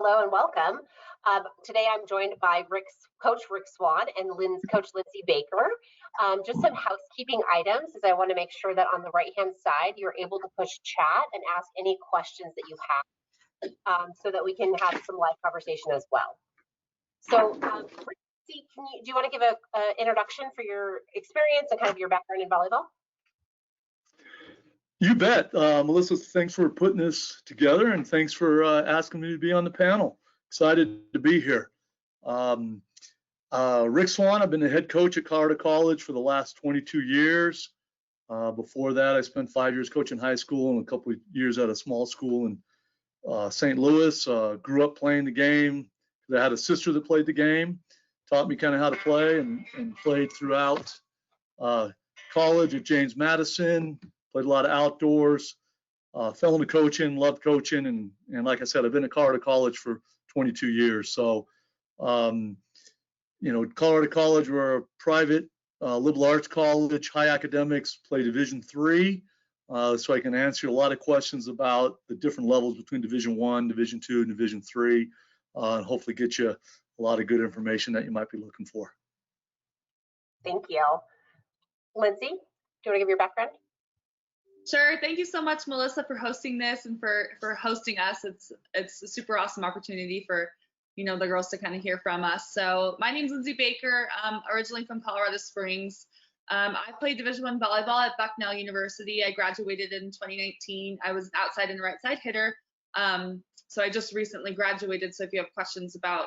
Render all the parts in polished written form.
Hello and welcome. Today I'm joined by Coach Rick Swan and Coach Lindsey Baker. Just some housekeeping items, as I want to make sure that on the right-hand side you're able to push chat and ask any questions that you have, so that we can have some live conversation as well. So, Rick, do you want to give an introduction for your experience and kind of your background in volleyball? You bet. Melissa, thanks for putting this together, and thanks for asking me to be on the panel. Excited to be here. Rick Swan, I've been the head coach at Colorado College for the last 22 years. Before that, I spent 5 years coaching high school and a couple of years at a small school in St. Louis. Grew up playing the game. I had a sister that played the game, taught me kind of how to play, and played throughout college at James Madison. Played a lot of outdoors, fell into coaching, loved coaching, and like I said, I've been at Colorado College for 22 years. So, Colorado College, we're a private liberal arts college, high academics, play Division III, so I can answer a lot of questions about the different levels between Division I, Division II, and Division III, and hopefully get you a lot of good information that you might be looking for. Thank you. Lindsey, do you want to give your background? Sure. Thank you so much, Melissa, for hosting this and for hosting us. It's a super awesome opportunity for the girls to kind of hear from us. So my name's Lindsey Baker. I'm originally from Colorado Springs. I played Division I volleyball at Bucknell University. I graduated in 2019. I was an outside and right side hitter. So I just recently graduated. So if you have questions about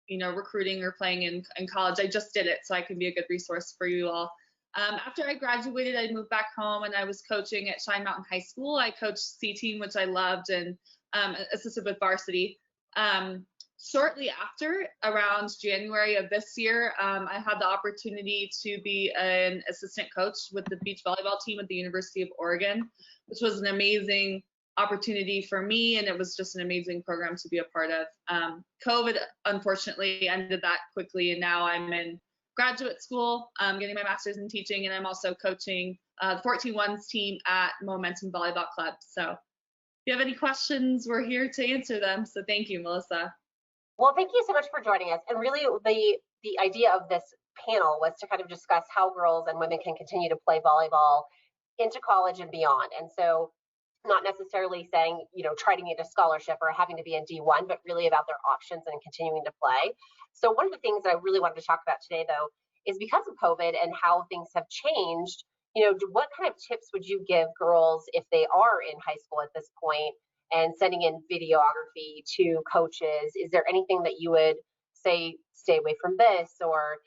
recruiting or playing in college, I just did it, so I can be a good resource for you all. After I graduated, I moved back home and I was coaching at Cheyenne Mountain High School. I coached C team, which I loved, and assisted with varsity. Shortly after, around January of this year, I had the opportunity to be an assistant coach with the beach volleyball team at the University of Oregon, which was an amazing opportunity for me, and it was just an amazing program to be a part of. COVID, unfortunately, ended that quickly, and now I'm in graduate school, getting my master's in teaching, and I'm also coaching the 14-1s team at Momentum Volleyball Club. So if you have any questions, we're here to answer them. So thank you, Melissa. Well, thank you so much for joining us. And really, the idea of this panel was to kind of discuss how girls and women can continue to play volleyball into college and beyond. And so not necessarily saying, try to get a scholarship or having to be in D1, but really about their options and continuing to play. So one of the things that I really wanted to talk about today, though, is because of COVID and how things have changed, what kind of tips would you give girls if they are in high school at this point and sending in videography to coaches? Is there anything that you would say, stay away from this, or,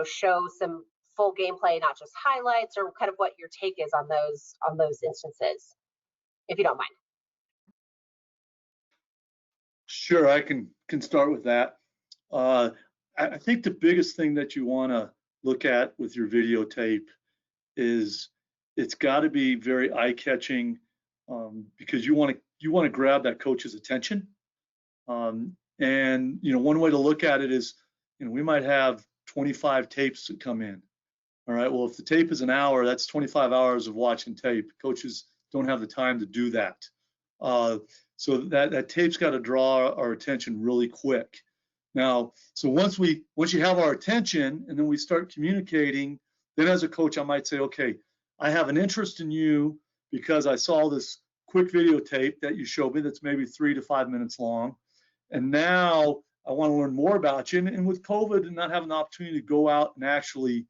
show some full gameplay, not just highlights, or kind of what your take is on those instances, if you don't mind? Sure, I can start with that. I think the biggest thing that you want to look at with your videotape is it's got to be very eye-catching, because you want to grab that coach's attention. And one way to look at it is, we might have 25 tapes that come in. All right. Well, if the tape is an hour, that's 25 hours of watching tape. Coaches don't have the time to do that. So that tape's got to draw our attention really quick. Now, so once you have our attention and then we start communicating, then as a coach, I might say, okay, I have an interest in you because I saw this quick videotape that you showed me that's maybe 3 to 5 minutes long. And now I want to learn more about you. And with COVID and not having the opportunity to go out and actually,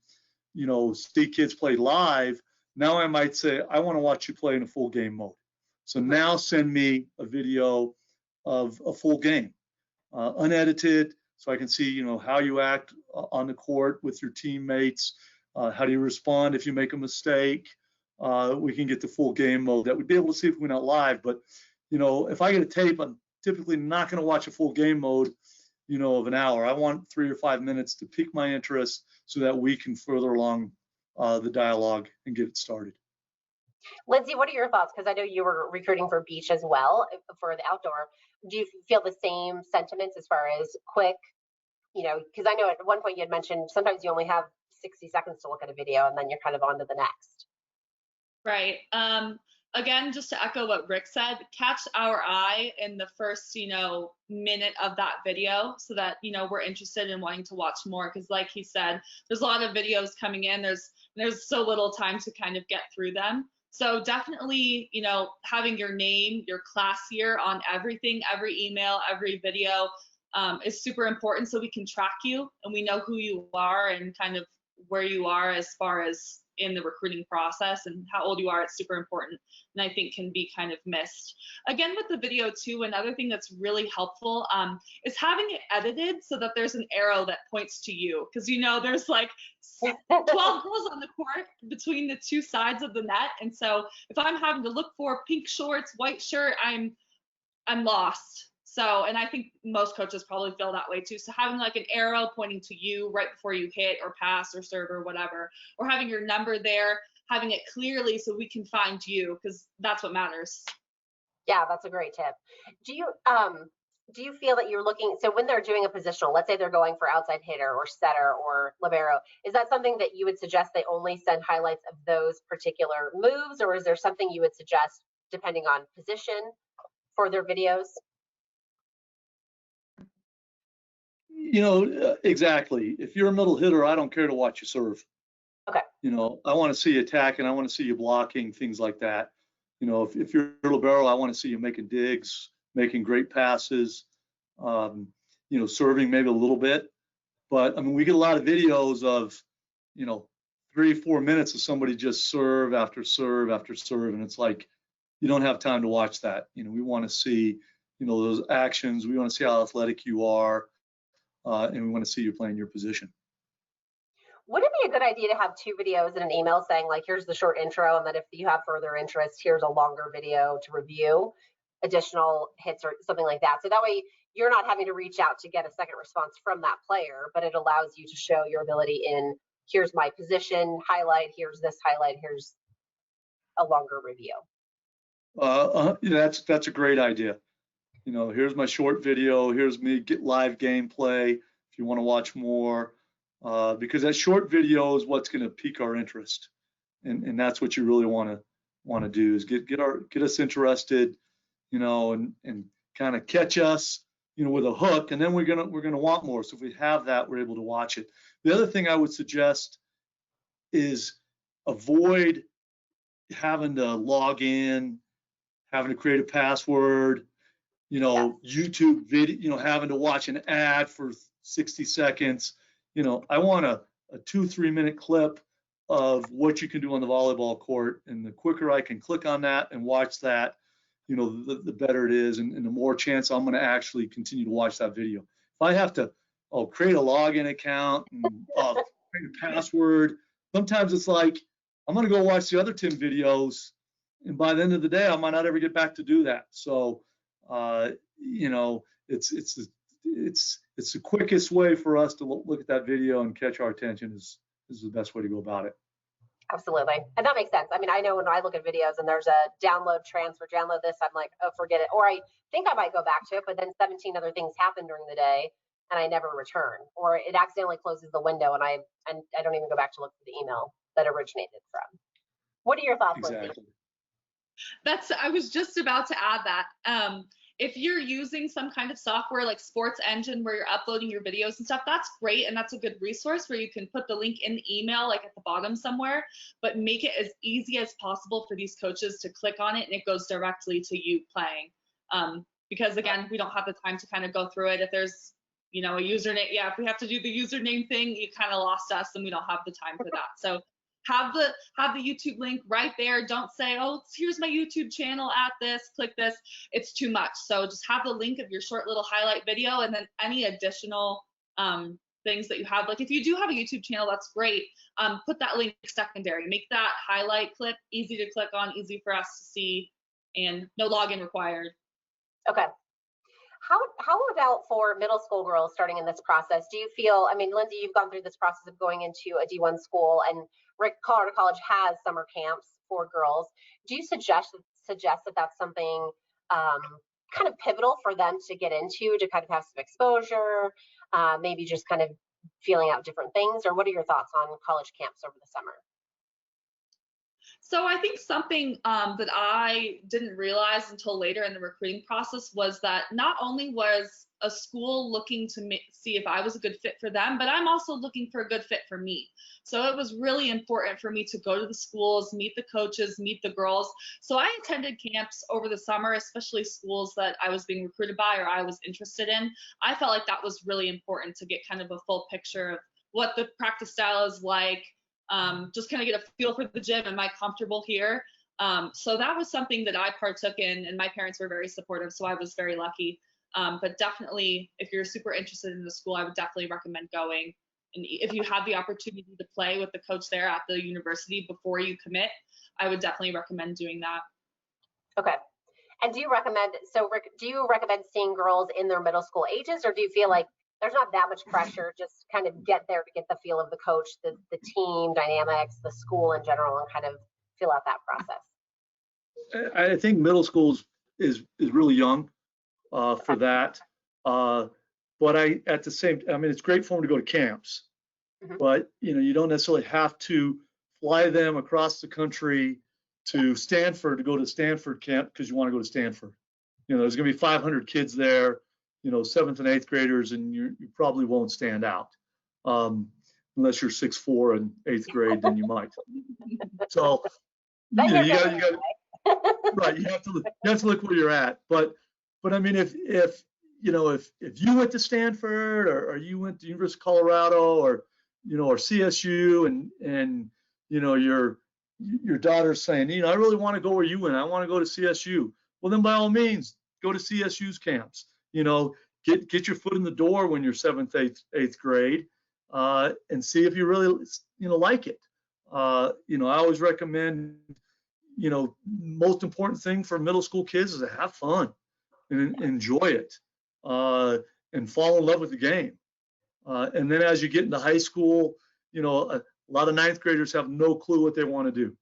see kids play live, now I might say, I want to watch you play in a full game mode. So now send me a video of a full game, unedited, so I can see, how you act on the court with your teammates. How do you respond if you make a mistake? We can get the full game mode. That we'd be able to see if we're not live. But, if I get a tape, I'm typically not going to watch a full game mode, of an hour. I want 3 or 5 minutes to pique my interest so that we can further along the dialogue and get it started. Lindsey, what are your thoughts? Because I know you were recruiting for beach as well, for the outdoor. Do you feel the same sentiments as far as quick, because I know at one point you had mentioned sometimes you only have 60 seconds to look at a video and then you're kind of on to the next. Right. again, just to echo what Rick said, catch our eye in the first, minute of that video so that, we're interested in wanting to watch more. Because like he said, there's a lot of videos coming in. There's so little time to kind of get through them. So definitely, having your name, your class year on everything, every email, every video is super important so we can track you and we know who you are and kind of where you are as far as in the recruiting process, and how old you are. It's super important, and I think can be kind of missed. Again, with the video too, another thing that's really helpful is having it edited so that there's an arrow that points to you, because there's like 12 girls on the court between the two sides of the net, and so if I'm having to look for pink shorts, white shirt, I'm lost. So, and I think most coaches probably feel that way too. So having like an arrow pointing to you right before you hit or pass or serve or whatever, or having your number there, having it clearly so we can find you, because that's what matters. Yeah, that's a great tip. Do you feel that you're looking, so when they're doing a positional, let's say they're going for outside hitter or setter or libero, is that something that you would suggest they only send highlights of those particular moves, or is there something you would suggest depending on position for their videos? Exactly. If you're a middle hitter, I don't care to watch you serve. Okay. I want to see you attacking. I want to see you blocking, things like that. If you're a libero, I want to see you making digs, making great passes, serving maybe a little bit. But I mean, we get a lot of videos of, 3-4 minutes of somebody just serve after serve after serve. And it's like, you don't have time to watch that. We want to see, those actions. We want to see how athletic you are. And we want to see you playing your position. Would it be a good idea to have 2 videos in an email saying like, here's the short intro, and that if you have further interest, here's a longer video to review additional hits or something like that? So that way you're not having to reach out to get a second response from that player, but it allows you to show your ability in, here's my position highlight, here's this highlight, here's a longer review. That's a great idea. Here's my short video. Here's me get live gameplay if you want to watch more, because that short video is what's going to pique our interest, and that's what you really want to do is get us interested, and kind of catch us, with a hook, and then we're gonna want more. So if we have that, we're able to watch it. The other thing I would suggest is avoid having to log in, having to create a password. YouTube video, having to watch an ad for 60 seconds. I want a 2-3 minute clip of what you can do on the volleyball court. And the quicker I can click on that and watch that, the better it is. And the more chance I'm going to actually continue to watch that video. If I have to create a login account and create a password, sometimes it's like, I'm going to go watch the other 10 videos. And by the end of the day, I might not ever get back to do that. So, it's the quickest way for us to look at that video and catch our attention is the best way to go about it. Absolutely. And that makes sense. I mean, I know when I look at videos and there's a download transfer, download this, I'm like, oh, forget it. Or I think I might go back to it, but then 17 other things happen during the day and I never return, or it accidentally closes the window and I don't even go back to look for the email that originated from. What are your thoughts, Exactly. Lindsey? I was just about to add that. If you're using some kind of software like Sports Engine where you're uploading your videos and stuff, that's great. And that's a good resource where you can put the link in the email, like at the bottom somewhere, but make it as easy as possible for these coaches to click on it and it goes directly to you playing. Because again, we don't have the time to kind of go through it. If there's, a username, if we have to do the username thing, you kind of lost us and we don't have the time for that. So have the YouTube link right there. Don't say, oh, here's my YouTube channel at this, click this. It's too much. So just have the link of your short little highlight video and then any additional things that you have. Like if you do have a YouTube channel, that's great. Put that link secondary. Make that highlight clip easy to click on, easy for us to see, and no login required. Okay. How about for middle school girls starting in this process? Do you feel, I mean, Lindsey, you've gone through this process of going into a D1 school, and Colorado College has summer camps for girls. Do you suggest that that's something kind of pivotal for them to get into, to kind of have some exposure, maybe just kind of feeling out different things? Or what are your thoughts on college camps over the summer? So I think something that I didn't realize until later in the recruiting process was that not only was a school looking to see if I was a good fit for them, but I'm also looking for a good fit for me. So it was really important for me to go to the schools, meet the coaches, meet the girls. So I attended camps over the summer, especially schools that I was being recruited by or I was interested in. I felt like that was really important to get kind of a full picture of what the practice style is like. Just kind of get a feel for the gym. Am I comfortable here? So that was something that I partook in, and my parents were very supportive, so I was very lucky. But definitely, if you're super interested in the school, I would definitely recommend going. And if you have the opportunity to play with the coach there at the university before you commit, I would definitely recommend doing that. Okay. And do you recommend, so Rick, do you recommend seeing girls in their middle school ages, or do you feel like there's not that much pressure, just kind of get there to get the feel of the coach, the team dynamics, the school in general, and kind of feel out that process? I think middle school is really young for that. But at the same, I mean, it's great for them to go to camps, but you don't necessarily have to fly them across the country to Stanford to go to Stanford camp because you want to go to Stanford. There's going to be 500 kids there, 7th and 8th graders, and you probably won't stand out. Unless you're 6'4" in 8th grade, then you might. So you got right. You have to look where you're at. But I mean, if you went to Stanford or you went to University of Colorado or CSU and your daughter's saying, I really want to go where you went. I want to go to CSU. Well, then by all means, go to CSU's camps. Get your foot in the door when you're 7th, 8th grade, and see if you really like it. I always recommend, most important thing for middle school kids is to have fun and enjoy it, and fall in love with the game. And then as you get into high school, a lot of 9th graders have no clue what they want to do.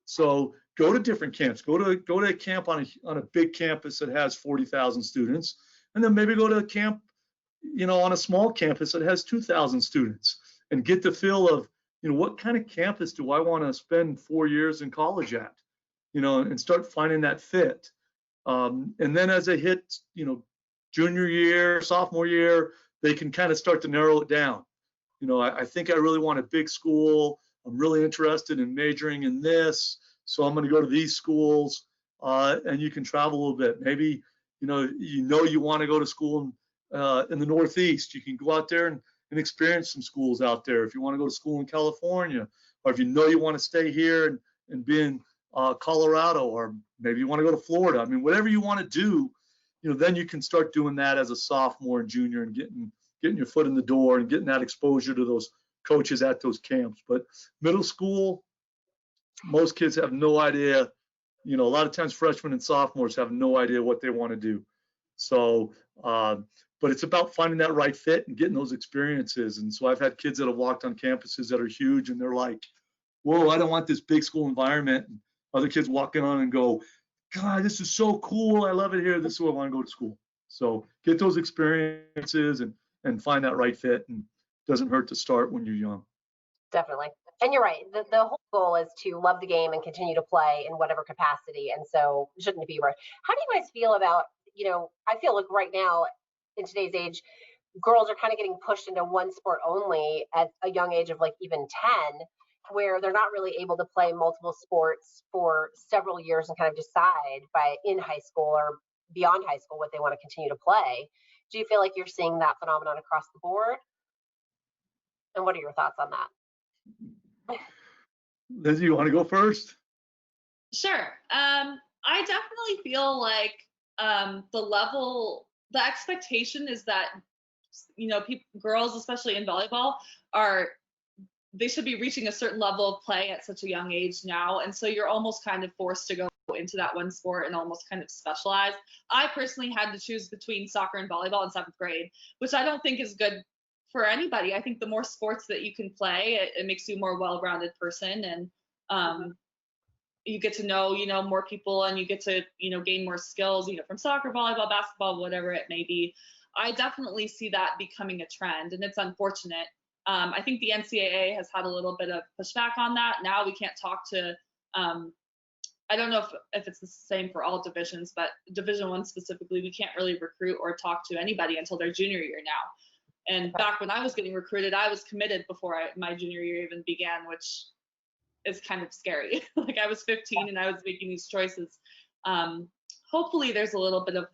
So go to different camps. Go to a camp on a big campus that has 40,000 students, and then maybe go to a camp, on a small campus that has 2,000 students, and get the feel of, what kind of campus do I want to spend 4 years in college at, and start finding that fit. And then as they hit, junior year, sophomore year, they can kind of start to narrow it down. I think I really want a big school. I'm really interested in majoring in this, so I'm going to go to these schools. And you can travel a little bit. Maybe, you want to go to school in the Northeast. You can go out there and experience some schools out there. If you want to go to school in California, or if you want to stay here and be in Colorado, or maybe you want to go to Florida. I mean, whatever you want to do, then you can start doing that as a sophomore and junior and getting your foot in the door and getting that exposure to those coaches at those camps. But middle school, most kids have no idea. A lot of times freshmen and sophomores have no idea what they want to do. So, but it's about finding that right fit and getting those experiences. And so I've had kids that have walked on campuses that are huge, and they're like, whoa, I don't want this big school environment. And other kids walking on and go, God, this is so cool. I love it here. This is where I want to go to school. So get those experiences and find that right fit. And it doesn't hurt to start when you're young. Definitely. And you're right. The whole goal is to love the game and continue to play in whatever capacity. And so shouldn't be right. How do you guys feel about, I feel like right now in today's age, girls are kind of getting pushed into one sport only at a young age of like even 10, where they're not really able to play multiple sports for several years and kind of decide in high school or beyond high school what they want to continue to play. Do you feel like you're seeing that phenomenon across the board? And what are your thoughts on that? Lindsey, you want to go first? Sure. I definitely feel like the expectation is that, girls, especially in volleyball, they should be reaching a certain level of play at such a young age now. And so you're almost kind of forced to go into that one sport and almost kind of specialize. I personally had to choose between soccer and volleyball in 7th grade, which I don't think is good for anybody. I think the more sports that you can play, it makes you a more well-rounded person, and you get to know, more people, and you get to, gain more skills, from soccer, volleyball, basketball, whatever it may be. I definitely see that becoming a trend, and it's unfortunate. I think the NCAA has had a little bit of pushback on that. Now we can't talk to I don't know if it's the same for all divisions, but Division I specifically, we can't really recruit or talk to anybody until their junior year now. And back when I was getting recruited, I was committed before my junior year even began, which is kind of scary. Like I was 15 and I was making these choices. Hopefully there's a little bit of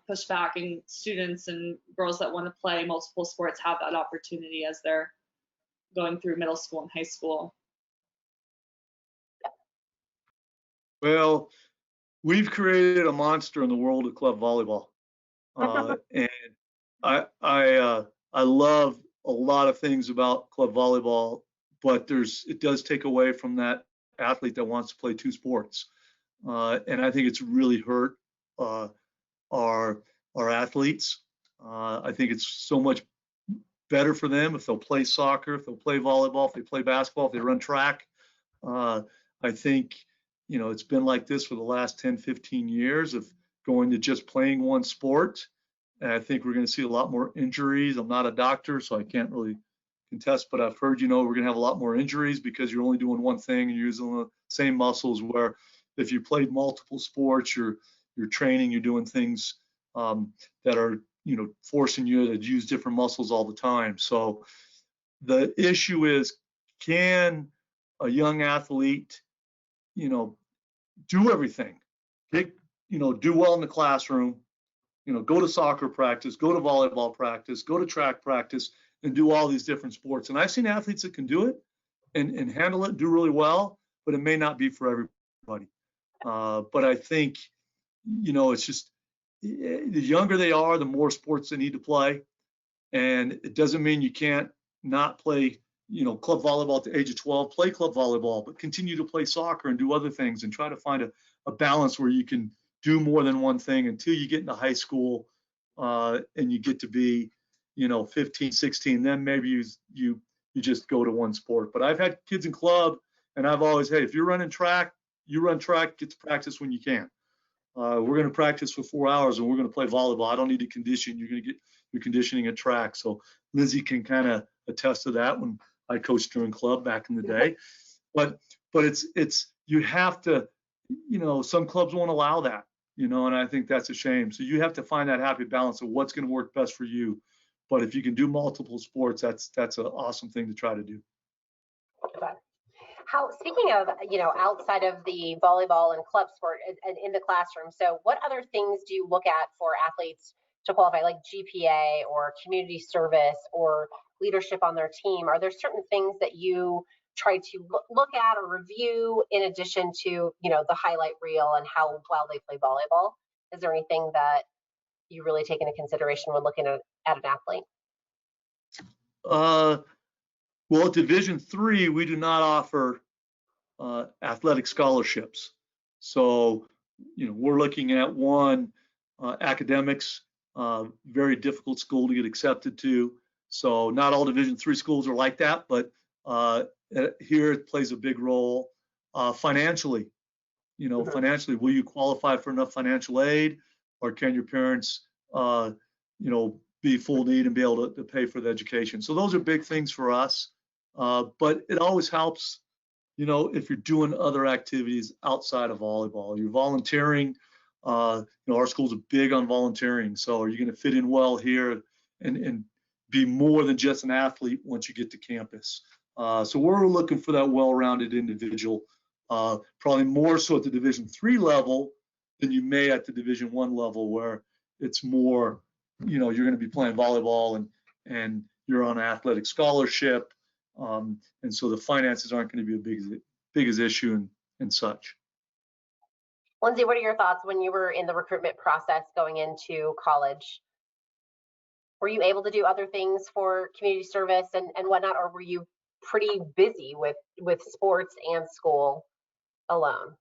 pushback, and students and girls that want to play multiple sports have that opportunity as they're going through middle school and high school. Well, we've created a monster in the world of club volleyball, and I love a lot of things about club volleyball, but it does take away from that athlete that wants to play two sports, and I think it's really hurt our athletes. I think it's so much better for them if they'll play soccer, if they'll play volleyball, if they play basketball, if they run track. I think, it's been like this for the last 10, 15 years of going to just playing one sport. And I think we're going to see a lot more injuries. I'm not a doctor, so I can't really contest, but I've heard, we're going to have a lot more injuries because you're only doing one thing and you're using the same muscles, where if you played multiple sports, you're training, you're doing things that are, forcing you to use different muscles all the time. So the issue is, can a young athlete, do everything, do well in the classroom, go to soccer practice, go to volleyball practice, go to track practice, and do all these different sports. And I've seen athletes that can do it and handle it, do really well, but it may not be for everybody. But I think, it's just, the younger they are, the more sports they need to play. And it doesn't mean you can't not play, club volleyball at the age of 12, play club volleyball, but continue to play soccer and do other things and try to find a balance where you can do more than one thing until you get into high school and you get to be, 15, 16, then maybe you just go to one sport. But I've had kids in club, and I've always, hey, if you're running track, you run track, get to practice when you can. We're going to practice for 4 hours and we're going to play volleyball. I don't need to condition. You're going to get your conditioning at track. So Lindsey can kind of attest to that when I coached during club back in the day. But it's you have to, some clubs won't allow that, and I think that's a shame. So you have to find that happy balance of what's going to work best for you. But if you can do multiple sports, that's an awesome thing to try to do. Speaking of, outside of the volleyball and club sport and in the classroom, so what other things do you look at for athletes to qualify, like GPA or community service or leadership on their team? Are there certain things that you try to look at or review in addition to, the highlight reel and how well they play volleyball? Is there anything that you really take into consideration when looking at an athlete? Well, at Division III, we do not offer athletic scholarships. So, we're looking at one, academics, very difficult school to get accepted to. So not all Division III schools are like that, but here it plays a big role. Financially, financially, will you qualify for enough financial aid, or can your parents, be full need and be able to pay for the education? So those are big things for us. But it always helps, if you're doing other activities outside of volleyball. You're volunteering. Our schools are big on volunteering. So are you going to fit in well here and be more than just an athlete once you get to campus? So we're looking for that well-rounded individual, probably more so at the Division III level than you may at the Division I level, where it's more, you're going to be playing volleyball and you're on an athletic scholarship. And so the finances aren't going to be a big as issue and such. Lindsey, what are your thoughts when you were in the recruitment process going into college? Were you able to do other things for community service and whatnot, or were you pretty busy with sports and school alone?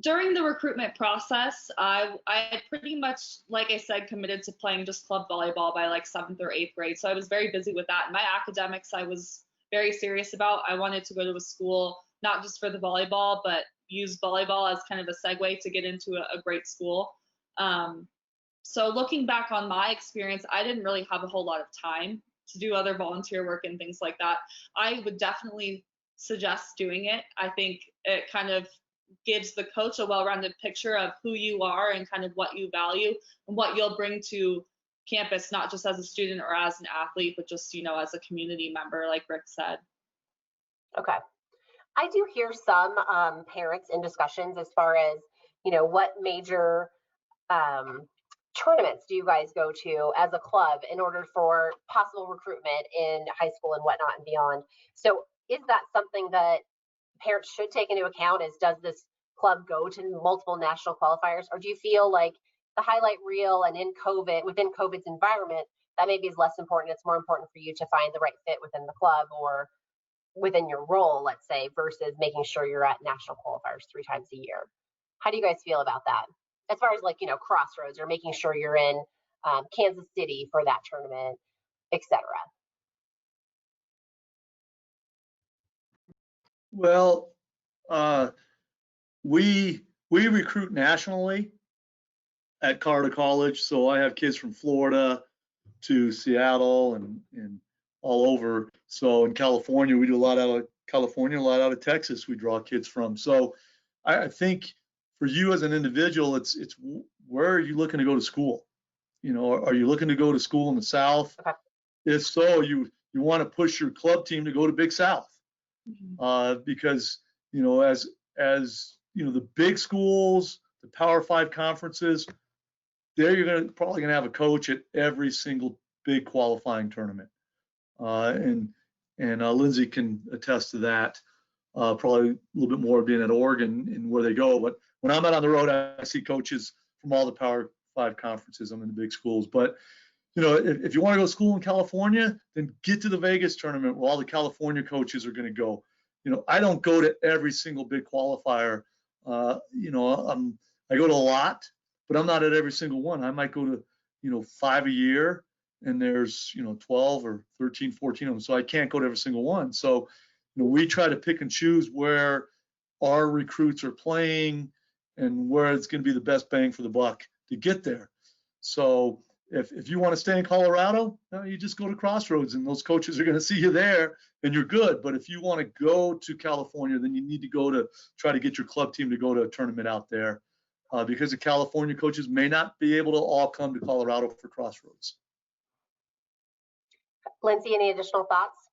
During the recruitment process, I had pretty much, like I said, committed to playing just club volleyball by like 7th or 8th grade. So I was very busy with that. My academics, I was very serious about. I wanted to go to a school, not just for the volleyball, but use volleyball as kind of a segue to get into a great school. So looking back on my experience, I didn't really have a whole lot of time to do other volunteer work and things like that. I would definitely suggest doing it. I think it kind of gives the coach a well-rounded picture of who you are and kind of what you value and what you'll bring to campus, not just as a student or as an athlete, but just, as a community member, like Rick said. Okay. I do hear some parents in discussions as far as, what major tournaments do you guys go to as a club in order for possible recruitment in high school and whatnot and beyond? So is that something that parents should take into account? Does this club go to multiple national qualifiers, or do you feel like the highlight reel and within COVID's environment, that maybe is less important? It's more important for you to find the right fit within the club or within your role, let's say, versus making sure you're at national qualifiers 3 times a year. How do you guys feel about that? As far as Crossroads or making sure you're in Kansas City for that tournament, etc. Well, we recruit nationally at Carter College, so I have kids from Florida to Seattle and all over. So in California, we do a lot out of California, a lot out of Texas. We draw kids from. So I think for you as an individual, it's where are you looking to go to school? Are you looking to go to school in the South? Okay. If so, you want to push your club team to go to Big South, because as the big schools, the Power 5 conferences, there you're probably gonna have a coach at every single big qualifying tournament, and Lindsey can attest to that. Probably a little bit more being at Oregon and where they go. But when I'm out on the road, I see coaches from all the Power 5 conferences. I'm in the big schools. But, if you want to go to school in California, then get to the Vegas tournament where all the California coaches are going to go. I don't go to every single big qualifier. I go to a lot, but I'm not at every single one. I might go to, 5 a year, and there's, 12 or 13, 14 of them. So I can't go to every single one. So, we try to pick and choose where our recruits are playing and where it's going to be the best bang for the buck to get there. So if you want to stay in Colorado, you just go to Crossroads, and those coaches are going to see you there, and you're good. But if you want to go to California, then you need to go to try to get your club team to go to a tournament out there, because the California coaches may not be able to all come to Colorado for Crossroads. Lindsey, any additional thoughts?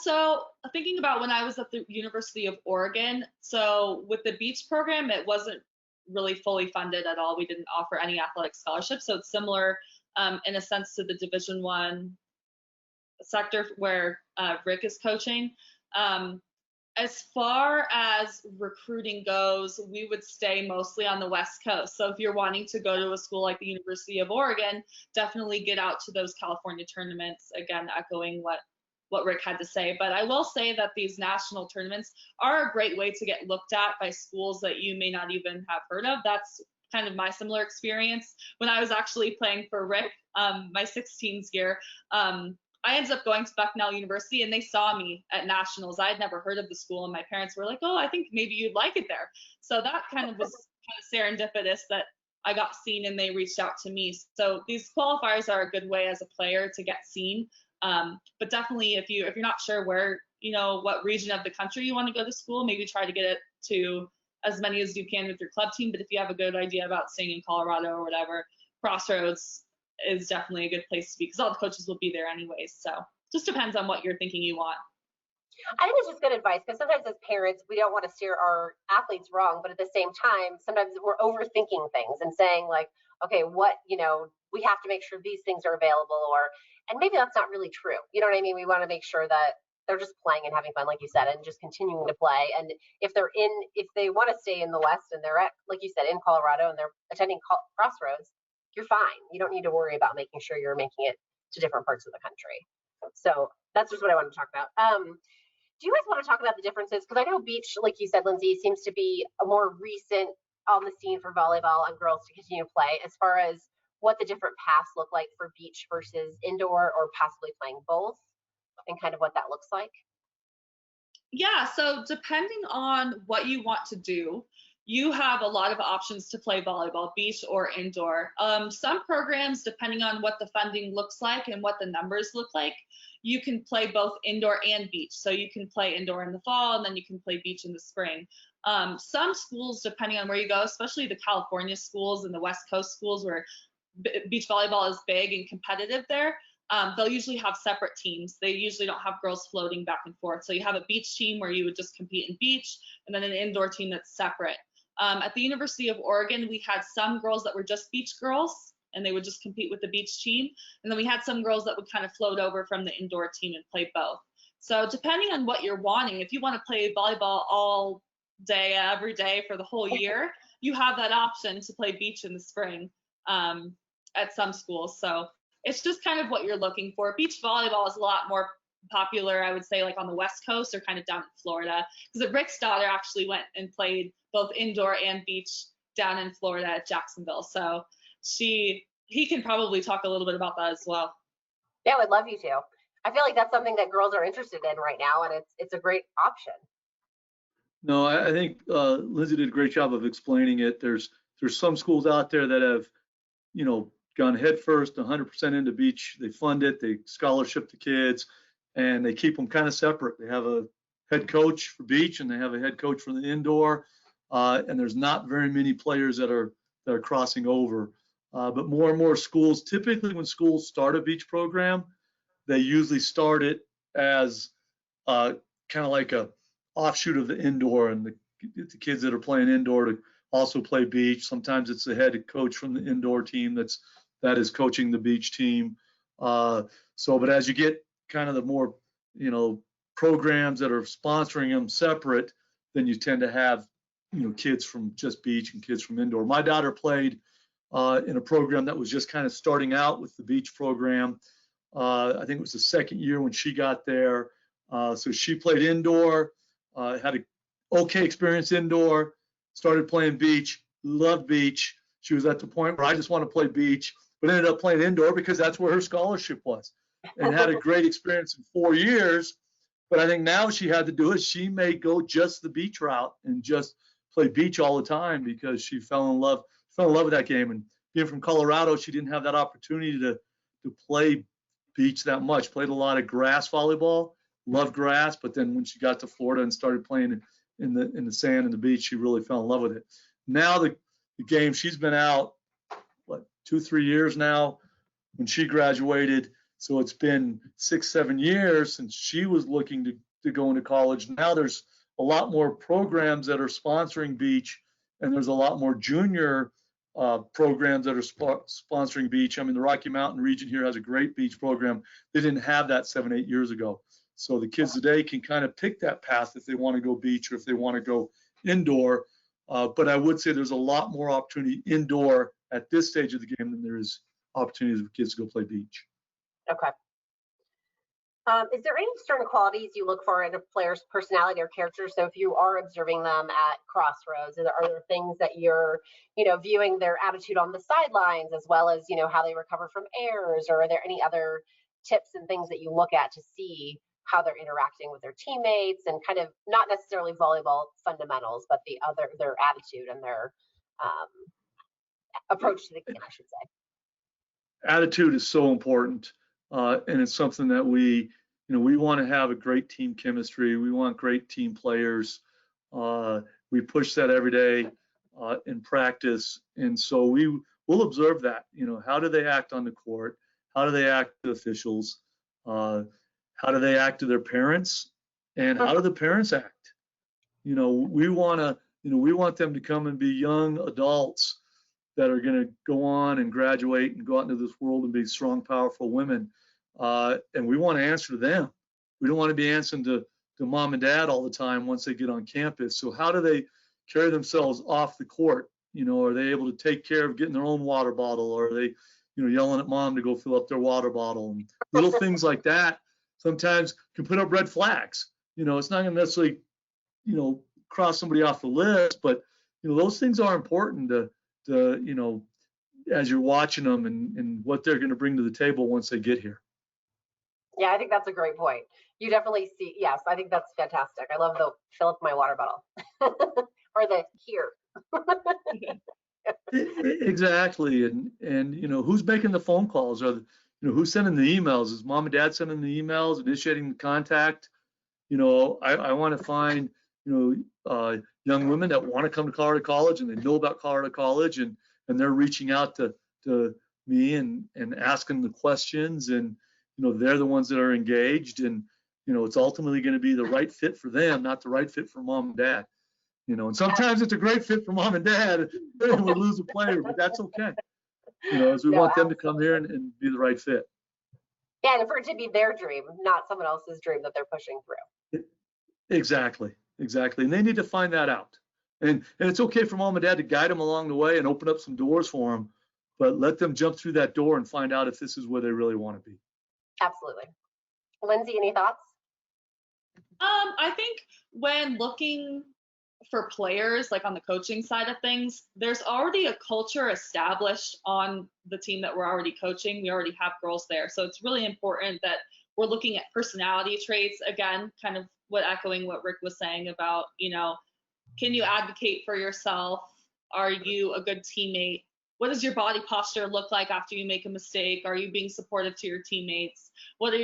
So thinking about when I was at the University of Oregon, so with the beach program, it wasn't really fully funded at all. We didn't offer any athletic scholarships. So it's similar in a sense to the Division I sector where Rick is coaching. As far as recruiting goes, we would stay mostly on the West Coast. So if you're wanting to go to a school like the University of Oregon, definitely get out to those California tournaments. Again, echoing what Rick had to say. But I will say that these national tournaments are a great way to get looked at by schools that you may not even have heard of. That's kind of my similar experience. When I was actually playing for Rick, my 16s year, I ended up going to Bucknell University, and they saw me at nationals. I had never heard of the school, and my parents were like, oh, I think maybe you'd like it there. So that kind of was kind of serendipitous that I got seen and they reached out to me. So these qualifiers are a good way as a player to get seen. But definitely if you're not sure where, what region of the country you want to go to school, maybe try to get it to as many as you can with your club team. But if you have a good idea about staying in Colorado or whatever, Crossroads is definitely a good place to be because all the coaches will be there anyways. So just depends on what you're thinking you want. I think it's just good advice because sometimes as parents, we don't want to steer our athletes wrong, but at the same time, sometimes we're overthinking things and saying like, okay, we have to make sure these things are available, and maybe that's not really true. You know what I mean? We want to make sure that they're just playing and having fun, like you said, and just continuing to play. And if they want to stay in the West and they're at, like you said, in Colorado and they're attending Crossroads, you're fine. You don't need to worry about making sure you're making it to different parts of the country. So that's just what I want to talk about. Do you guys want to talk about the differences? Because I know beach, like you said, Lindsey, seems to be a more recent on the scene for volleyball and girls to continue to play, as far as what the different paths look like for beach versus indoor, or possibly playing both, and kind of what that looks like. Yeah, so depending on what you want to do, you have a lot of options to play volleyball, beach or indoor. Some programs, depending on what the funding looks like and what the numbers look like, you can play both indoor and beach. So you can play indoor in the fall, and then you can play beach in the spring. Some schools, depending on where you go, especially the California schools and the West Coast schools where beach volleyball is big and competitive there, they'll usually have separate teams. They usually don't have girls floating back and forth. So you have a beach team where you would just compete in beach, and then an indoor team that's separate. At the University of Oregon, we had some girls that were just beach girls, and they would just compete with the beach team. And then we had some girls that would kind of float over from the indoor team and play both. So depending on what you're wanting, if you want to play volleyball all day, every day for the whole year, you have that option to play beach in the spring at some schools. So it's just kind of what you're looking for. Beach volleyball is a lot more popular, I would say, like on the West Coast or kind of down in Florida, because Rick's daughter actually went and played both indoor and beach down in Florida at Jacksonville. So he can probably talk a little bit about that as well. Yeah, I would love you to. I feel like that's something that girls are interested in right now, and it's a great option. No, I think Lindsey did a great job of explaining it. There's some schools out there that have, gone headfirst 100% into beach. They fund it, they scholarship the kids, and they keep them kind of separate. They have a head coach for beach, and they have a head coach for the indoor. And there's not very many players that are crossing over. But more and more schools, typically when schools start a beach program, they usually start it as kind of like a offshoot of the indoor, and the kids that are playing indoor to also play beach. Sometimes it's the head coach from the indoor team that is coaching the beach team. But as you get kind of the more, programs that are sponsoring them separate, then you tend to have, kids from just beach and kids from indoor. My daughter played in a program that was just kind of starting out with the beach program. I think it was the second year when she got there. So she played indoor, had an okay experience indoor, started playing beach, loved beach. She was at the point where I just want to play beach, but ended up playing indoor because that's where her scholarship was, and had a great experience in 4 years. But I think now she had to do it. She may go just the beach route and just play beach all the time because she fell in love with that game. And being from Colorado, she didn't have that opportunity to play beach that much. Played a lot of grass volleyball, loved grass, but then when she got to Florida and started playing in the sand and the beach, she really fell in love with it. Now the game, she's been out 2-3 years now when she graduated. So it's been 6-7 years since she was looking to go into college. Now there's a lot more programs that are sponsoring beach, and there's a lot more junior programs that are sponsoring beach. I mean, the Rocky Mountain region here has a great beach program. They didn't have that 7-8 years ago. So the kids today can kind of pick that path if they want to go beach or if they want to go indoor. But I would say there's a lot more opportunity indoor at this stage of the game than there is opportunities for kids to go play beach. Okay. Is there any certain qualities you look for in a player's personality or character? So if you are observing them at crossroads, are there things that you're, viewing their attitude on the sidelines as well as, how they recover from errors? Or are there any other tips and things that you look at to see how they're interacting with their teammates and kind of not necessarily volleyball fundamentals, but their attitude and their approach to the game, I should say? Attitude is so important. And it's something that we want to have a great team chemistry. We want great team players. We push that every day in practice. And so we'll observe that, how do they act on the court? How do they act to officials? How do they act to their parents? And how do the parents act? We want them to come and be young adults that are going to go on and graduate and go out into this world and be strong, powerful women. And we want to answer to them. We don't want to be answering to mom and dad all the time once they get on campus. So how do they carry themselves off the court? Are they able to take care of getting their own water bottle? Or are they, yelling at mom to go fill up their water bottle? And little things like that sometimes can put up red flags. It's not going to necessarily, cross somebody off the list, but, those things are important to as you're watching them and what they're going to bring to the table once they get here. Yeah, I think that's a great point. You definitely see, yes, I think that's fantastic. I love the fill up my water bottle or the here, Exactly, and who's making the phone calls, or who's sending the emails? Is mom and dad sending the emails, initiating the contact? I want to find young women that want to come to Colorado College and they know about Colorado College, and they're reaching out to me and asking the questions, and they're the ones that are engaged, and it's ultimately going to be the right fit for them, not the right fit for mom and dad. And sometimes it's a great fit for mom and dad, and we lose a player, but that's okay. As we want them to come here and be the right fit. Yeah, and for it to be their dream, not someone else's dream that they're pushing through. Exactly. And they need to find that out. And it's okay for mom and dad to guide them along the way and open up some doors for them, but let them jump through that door and find out if this is where they really want to be. Absolutely. Lindsey, any thoughts? I think when looking for players, like on the coaching side of things, there's already a culture established on the team that we're already coaching. We already have girls there. So it's really important that we're looking at personality traits, again, kind of echoing what Rick was saying about, can you advocate for yourself? Are you a good teammate? What does your body posture look like after you make a mistake? Are you being supportive to your teammates? What's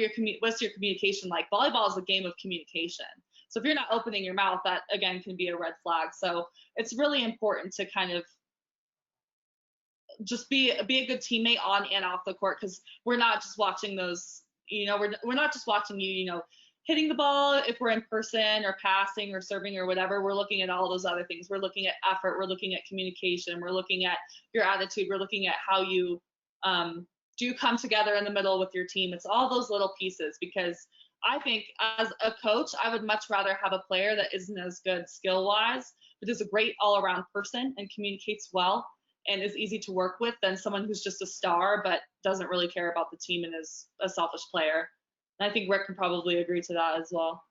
your communication like? Volleyball is a game of communication. So if you're not opening your mouth, that again can be a red flag. So it's really important to kind of just be a good teammate on and off the court, because we're not just watching those, we're not just watching you, hitting the ball if we're in person, or passing or serving or whatever. We're looking at all those other things. We're looking at effort. We're looking at communication. We're looking at your attitude. We're looking at how you do come together in the middle with your team. It's all those little pieces, because I think as a coach, I would much rather have a player that isn't as good skill-wise, but is a great all-around person and communicates well and is easy to work with, than someone who's just a star but doesn't really care about the team and is a selfish player. And I think Rick can probably agree to that as well.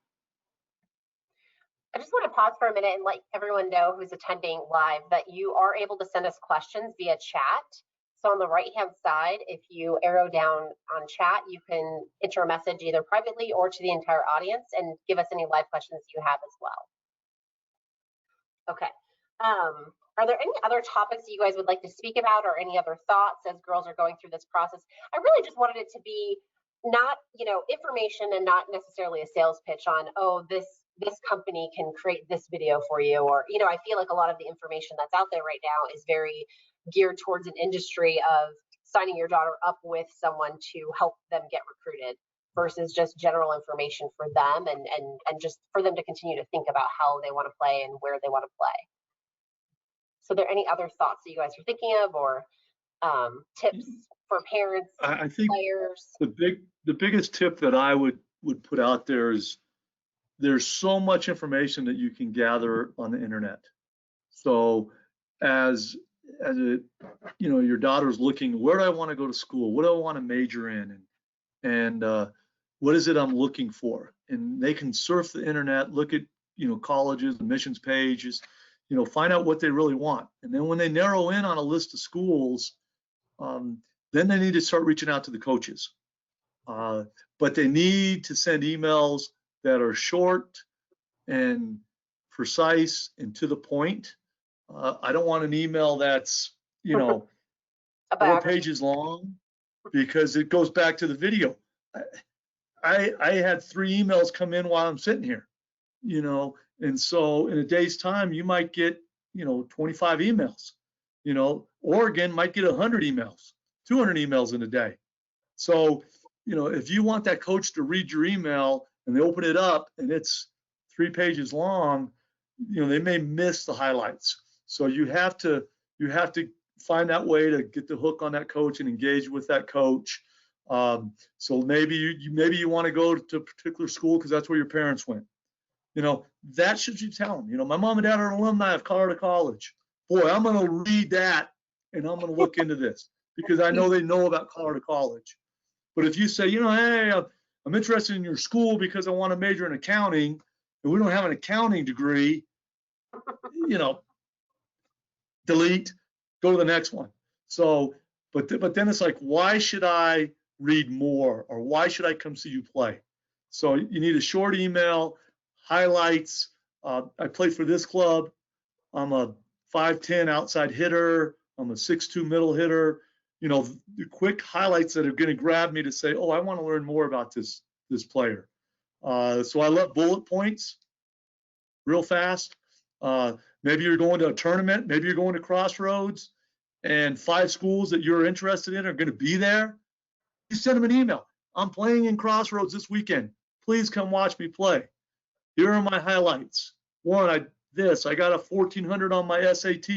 I just want to pause for a minute and let everyone know who's attending live that you are able to send us questions via chat. So on the right-hand side, if you arrow down on chat, you can enter a message either privately or to the entire audience and give us any live questions you have as well. Okay. Are there any other topics you guys would like to speak about, or any other thoughts as girls are going through this process? I really just wanted it to be not, information, and not necessarily a sales pitch on, oh, this company can create this video for you, or, I feel like a lot of the information that's out there right now is very geared towards an industry of signing your daughter up with someone to help them get recruited, versus just general information for them and just for them to continue to think about how they want to play and where they want to play. So are there any other thoughts that you guys are thinking of, or tips for parents, I think players? The biggest tip that I would put out there is, there's so much information that you can gather on the internet. So as your daughter's looking, where do I want to go to school? What do I want to major in? And what is it I'm looking for? And they can surf the internet, look at, colleges, admissions pages, find out what they really want. And then when they narrow in on a list of schools, then they need to start reaching out to the coaches. But they need to send emails that are short and precise and to the point. I don't want an email that's, 4 pages long, because it goes back to the video. I had 3 emails come in while I'm sitting here, and so in a day's time, you might get, 25 emails. Oregon might get 100 emails, 200 emails in a day. So, if you want that coach to read your email and they open it up and it's 3 pages long, they may miss the highlights. So you have to find that way to get the hook on that coach and engage with that coach. So maybe you want to go to a particular school because that's where your parents went. That should you tell them. My mom and dad are alumni of Colorado College. Boy, I'm going to read that and I'm going to look into this, because I know they know about Colorado College. But if you say, hey, I'm interested in your school because I want to major in accounting, and we don't have an accounting degree, delete, go to the next one. So, but then it's like, why should I read more, or why should I come see you play? So you need a short email, highlights. I play for this club. I'm a 5'10" outside hitter. I'm a 6'2" middle hitter. You know, the quick highlights that are going to grab me to say, oh, I want to learn more about this player. So I love bullet points real fast. Maybe you're going to a tournament, maybe you're going to Crossroads, and 5 schools that you're interested in are going to be there. You send them an email. I'm playing in Crossroads this weekend. Please come watch me play. Here are my highlights. One, I got a 1400 on my SAT.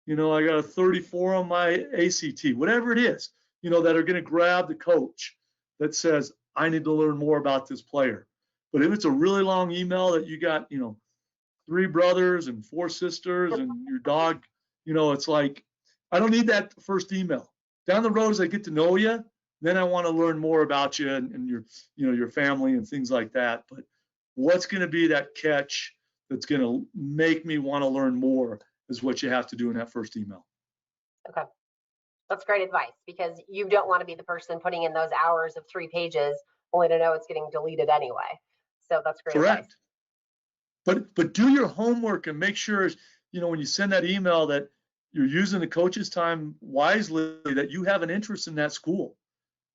You know, I got a 34 on my ACT, whatever it is, you know, that are going to grab the coach that says, I need to learn more about this player. But if it's a really long email that you got, you know, 3 brothers and 4 sisters and your dog, you know, it's like, I don't need that first email. Down the road, as I get to know you, then I want to learn more about you and your, you know, your family and things like that. But what's going to be that catch that's going to make me want to learn more is what you have to do in that first email. Okay. That's great advice, because you don't want to be the person putting in those hours of 3 pages only to know it's getting deleted anyway. So that's great Correct. advice. But do your homework and make sure, you know, when you send that email that you're using the coach's time wisely, that you have an interest in that school.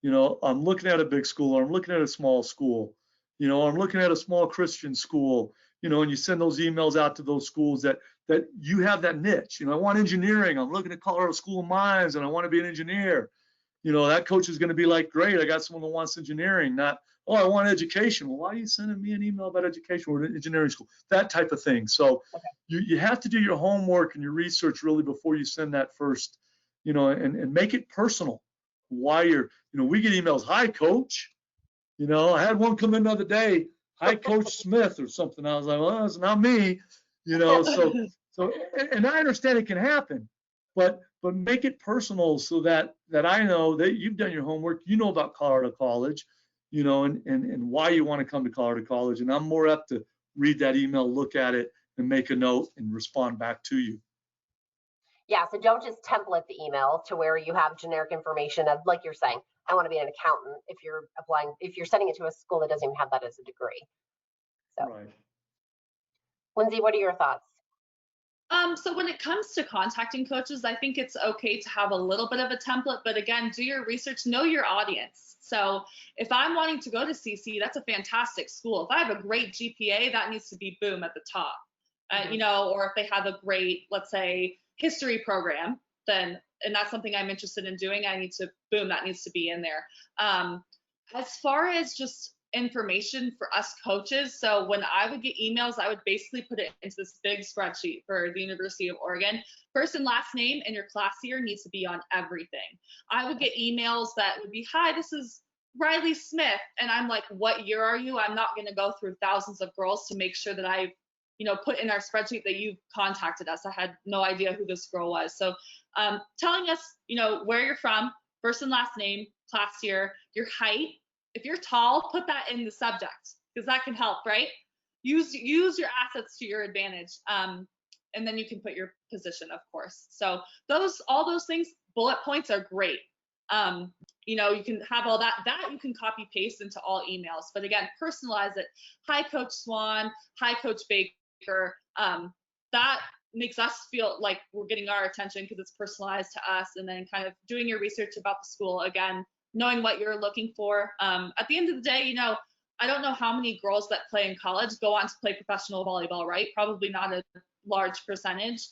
You know, I'm looking at a big school, or I'm looking at a small school, you know, I'm looking at a small Christian school, you know, and you send those emails out to those schools that you have that niche. You know, I want engineering. I'm looking at Colorado School of Mines and I want to be an engineer. You know, that coach is going to be like, great, I got someone who wants engineering, not, oh, I want education. Well, why are you sending me an email about education or an engineering school? That type of thing. So you have to do your homework and your research really before you send that first, you know, and make it personal. Why you're, you know, we get emails, hi, coach. You know, I had one come in the other day, hi, Coach Smith or something. I was like, well, it's not me, you know, so, and I understand it can happen, but make it personal so that I know that you've done your homework, you know about Colorado College, you know, and why you want to come to Colorado College. And I'm more apt to read that email, look at it, and make a note and respond back to you. Yeah, so don't just template the email to where you have generic information of, like you're saying, I want to be an accountant, if you're applying, if you're sending it to a school that doesn't even have that as a degree. So, right. Lindsey, what are your thoughts? So when it comes to contacting coaches, I think it's okay to have a little bit of a template, but again, do your research, know your audience. So if I'm wanting to go to CC, that's a fantastic school. If I have a great GPA, that needs to be boom at the top, you know, or if they have a great, let's say, history program, then, and that's something I'm interested in doing, I need to, boom, that needs to be in there. As far as just information for us coaches, so when I would get emails, I would basically put it into this big spreadsheet for the University of Oregon. First and last name and your class year needs to be on everything. I would get emails that would be, hi, this is Riley Smith, and I'm like, what year are you? I'm not going to go through thousands of girls to make sure that I, you know, put in our spreadsheet that you contacted us. I had no idea who this girl was. So telling us, you know, where you're from, first and last name, class year, your height. If you're tall, put that in the subject, because that can help, right? Use your assets to your advantage. And then you can put your position, of course. So all those things, bullet points are great. You know, you can have all that you can copy paste into all emails. But again, personalize it. Hi, Coach Swan. Hi, Coach Baker. That makes us feel like we're getting our attention because it's personalized to us. And then kind of doing your research about the school, again, knowing what you're looking for. At the end of the day, you know, I don't know how many girls that play in college go on to play professional volleyball, right? Probably not a large percentage.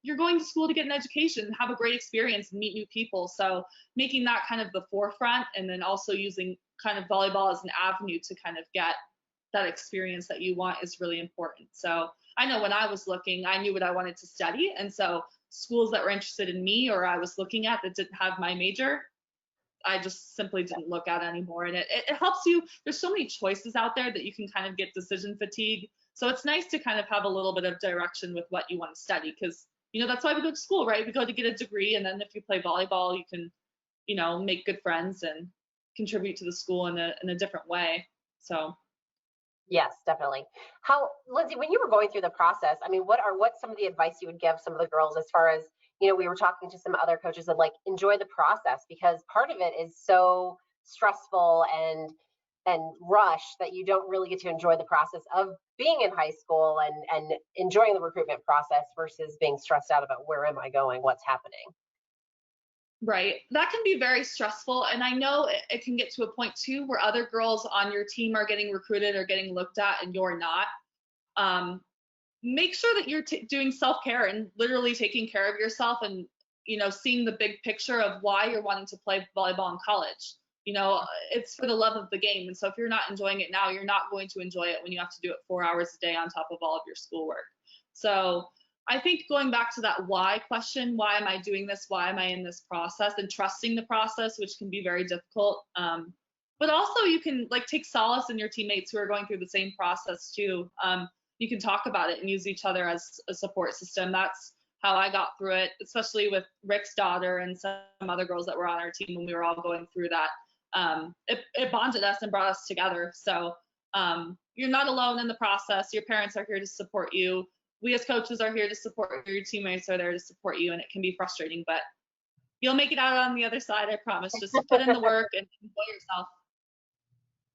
You're going to school to get an education, have a great experience, and meet new people. So making that kind of the forefront, and then also using kind of volleyball as an avenue to kind of get that experience that you want is really important. So I know when I was looking, I knew what I wanted to study. And so schools that were interested in me or I was looking at that didn't have my major, I just simply didn't look at anymore. And it helps you. There's so many choices out there that you can kind of get decision fatigue. So it's nice to kind of have a little bit of direction with what you want to study, because, you know, that's why we go to school, right? We go to get a degree. And then if you play volleyball, you can, you know, make good friends and contribute to the school in a different way. So. Yes, definitely. Lindsey, when you were going through the process, I mean, what's some of the advice you would give some of the girls as far as, you know, we were talking to some other coaches and like, enjoy the process, because part of it is so stressful and rush that you don't really get to enjoy the process of being in high school and enjoying the recruitment process versus being stressed out about where am I going, what's happening. Right. That can be very stressful. And I know it can get to a point too where other girls on your team are getting recruited or getting looked at and you're not. Make sure that you're doing self-care and literally taking care of yourself and, seeing the big picture of why you're wanting to play volleyball in college. It's for the love of the game. And so if you're not enjoying it now, you're not going to enjoy it when you have to do it 4 hours a day on top of all of your schoolwork. So I think going back to that why question, why am I doing this? Why am I in this process? And trusting the process, which can be very difficult. But also you can take solace in your teammates who are going through the same process too. You can talk about it and use each other as a support system. That's how I got through it, especially with Rick's daughter and some other girls that were on our team when we were all going through that. It bonded us and brought us together. So you're not alone in the process. Your parents are here to support you. We as coaches are here to support you. Your teammates are there to support you, and it can be frustrating, but you'll make it out on the other side, I promise. Just put in the work and enjoy yourself.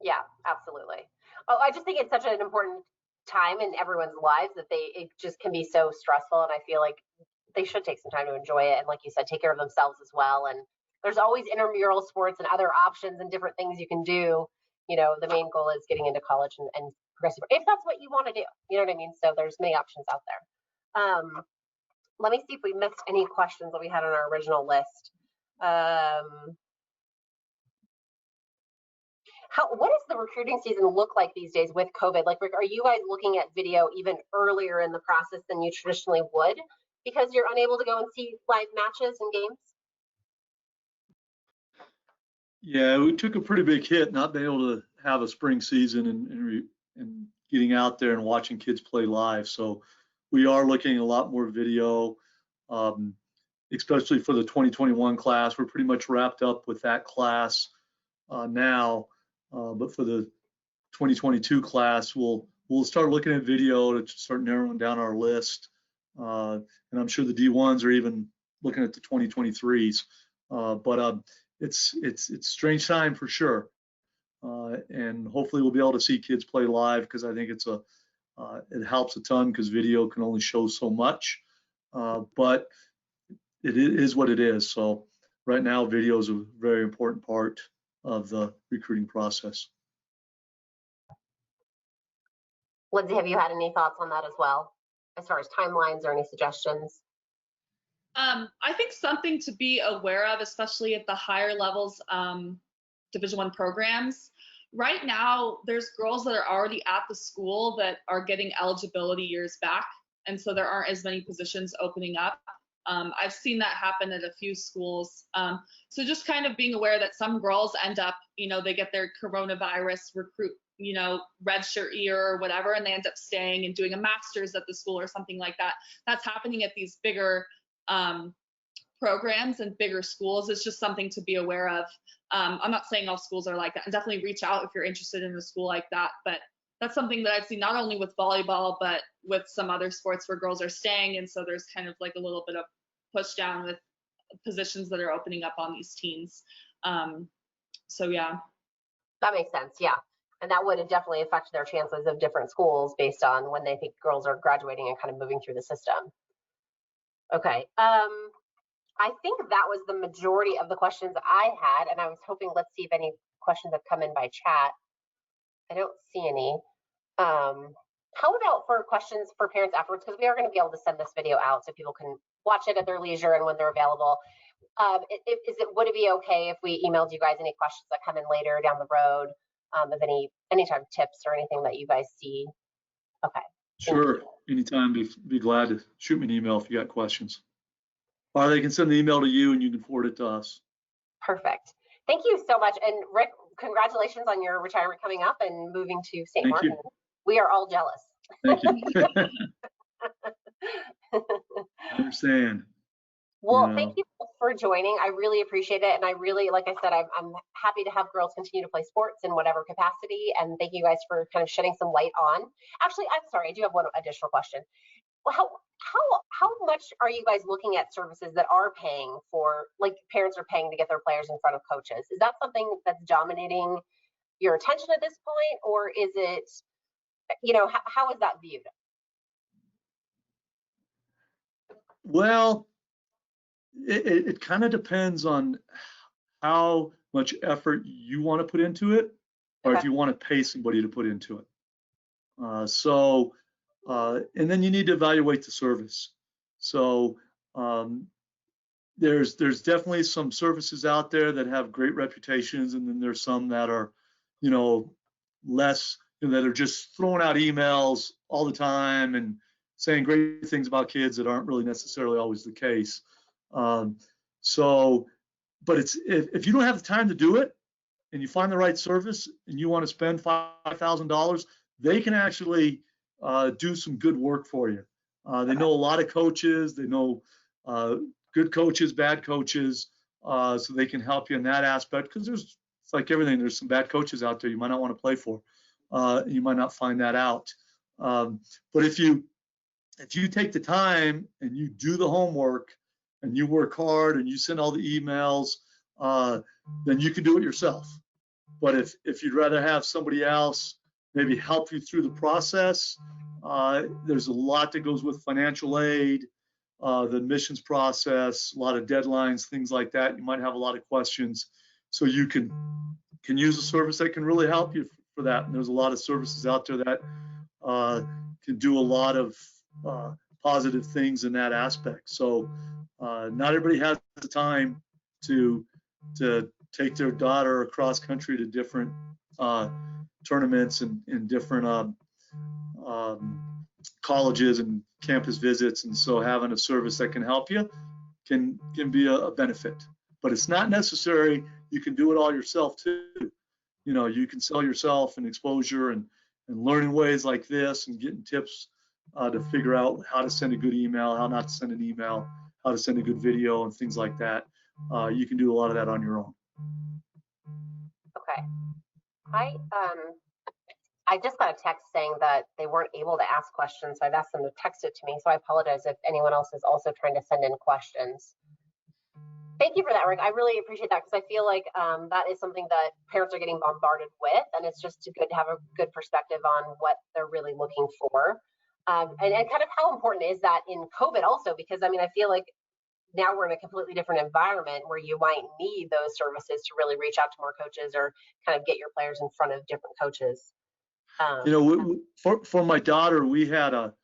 Yeah, absolutely. Oh, I just think it's such an important time in everyone's lives that it just can be so stressful, and I feel like they should take some time to enjoy it and, like you said, take care of themselves as well. And there's always intramural sports and other options and different things you can do. The main goal is getting into college and progressive, if that's what you want to do. You know what I mean? So there's many options out there. Let me see if we missed any questions that we had on our original list. What does the recruiting season look like these days with COVID? Rick, are you guys looking at video even earlier in the process than you traditionally would because you're unable to go and see live matches and games? Yeah, we took a pretty big hit not being able to have a spring season and getting out there and watching kids play live. So we are looking at a lot more video, especially for the 2021 class. We're pretty much wrapped up with that class now. But for the 2022 class, we'll start looking at video to start narrowing down our list. And I'm sure the D1s are even looking at the 2023s. But it's a strange time for sure. And hopefully we'll be able to see kids play live because I think it helps a ton because video can only show so much. But it is what it is. So right now, video is a very important part of the recruiting process. Lindsey, have you had any thoughts on that as well, as far as timelines or any suggestions? I think something to be aware of, especially at the higher levels, Division I programs. Right now, there's girls that are already at the school that are getting eligibility years back, and so there aren't as many positions opening up. I've seen that happen at a few schools. So just kind of being aware that some girls end up, they get their coronavirus recruit, redshirt year or whatever, and they end up staying and doing a master's at the school or something like that. That's happening at these bigger programs and bigger schools. It's just something to be aware of. I'm not saying all schools are like that, and definitely reach out if you're interested in a school like that. But that's something that I've seen not only with volleyball, but with some other sports where girls are staying. And so there's kind of like a little bit of push down with positions that are opening up on these teams. So yeah. That makes sense, yeah. And that would definitely affect their chances of different schools based on when they think girls are graduating and kind of moving through the system. Okay, I think that was the majority of the questions I had, and I was hoping, let's see if any questions have come in by chat. I don't see any. How about for questions for parents afterwards, because we are going to be able to send this video out so people can watch it at their leisure and when they're available. Would it be okay if we emailed you guys any questions that come in later down the road, of any type of tips or anything that you guys see? Okay. Sure. Anytime. Be glad to shoot me an email if you got questions. Or they can send the email to you and you can forward it to us. Perfect. Thank you so much. And Rick, congratulations on your retirement coming up and moving to St. Martin. We are all jealous. Thank you. I understand. Well, thank you for joining. I really appreciate it. And I really, like I said, I'm happy to have girls continue to play sports in whatever capacity. And thank you guys for kind of shedding some light on. Actually, I'm sorry, I do have one additional question. Well, how much are you guys looking at services that are paying for, like parents are paying to get their players in front of coaches? Is that something that's dominating your attention at this point, or is it, you know, how is that viewed? Well, it kind of depends on how much effort you want to put into it, or if Okay. you want to pay somebody to put into it. And then you need to evaluate the service. So there's definitely some services out there that have great reputations, and then there's some that are, you know, less, that are just throwing out emails all the time and saying great things about kids that aren't really necessarily always the case. But if you don't have the time to do it, and you find the right service, and you want to spend $5,000, they can actually do some good work for you. They know a lot of coaches. They know good coaches, bad coaches, so they can help you in that aspect. Because it's like everything. There's some bad coaches out there you might not want to play for. You might not find that out. But if you take the time and you do the homework and you work hard and you send all the emails, then you can do it yourself. But if you'd rather have somebody else maybe help you through the process, there's a lot that goes with financial aid, the admissions process, a lot of deadlines, things like that. You might have a lot of questions, so you can use a service that can really help you for that. And there's a lot of services out there that can do a lot of positive things in that aspect. So not everybody has the time to take their daughter across country to different tournaments and different colleges and campus visits. And so having a service that can help you can be a benefit. But it's not necessary. You can do it all yourself too. You know, you can sell yourself and exposure and learning ways like this and getting tips to figure out how to send a good email, how not to send an email, how to send a good video and things like that. You can do a lot of that on your own. Okay. I just got a text saying that they weren't able to ask questions, so I've asked them to text it to me. So I apologize if anyone else is also trying to send in questions. Thank you for that, Rick. I really appreciate that, because I feel like that is something that parents are getting bombarded with, and it's just good to have a good perspective on what they're really looking for. And kind of how important is that in COVID also, because I mean, I feel like now we're in a completely different environment where you might need those services to really reach out to more coaches or kind of get your players in front of different coaches. You know, for my daughter, we had a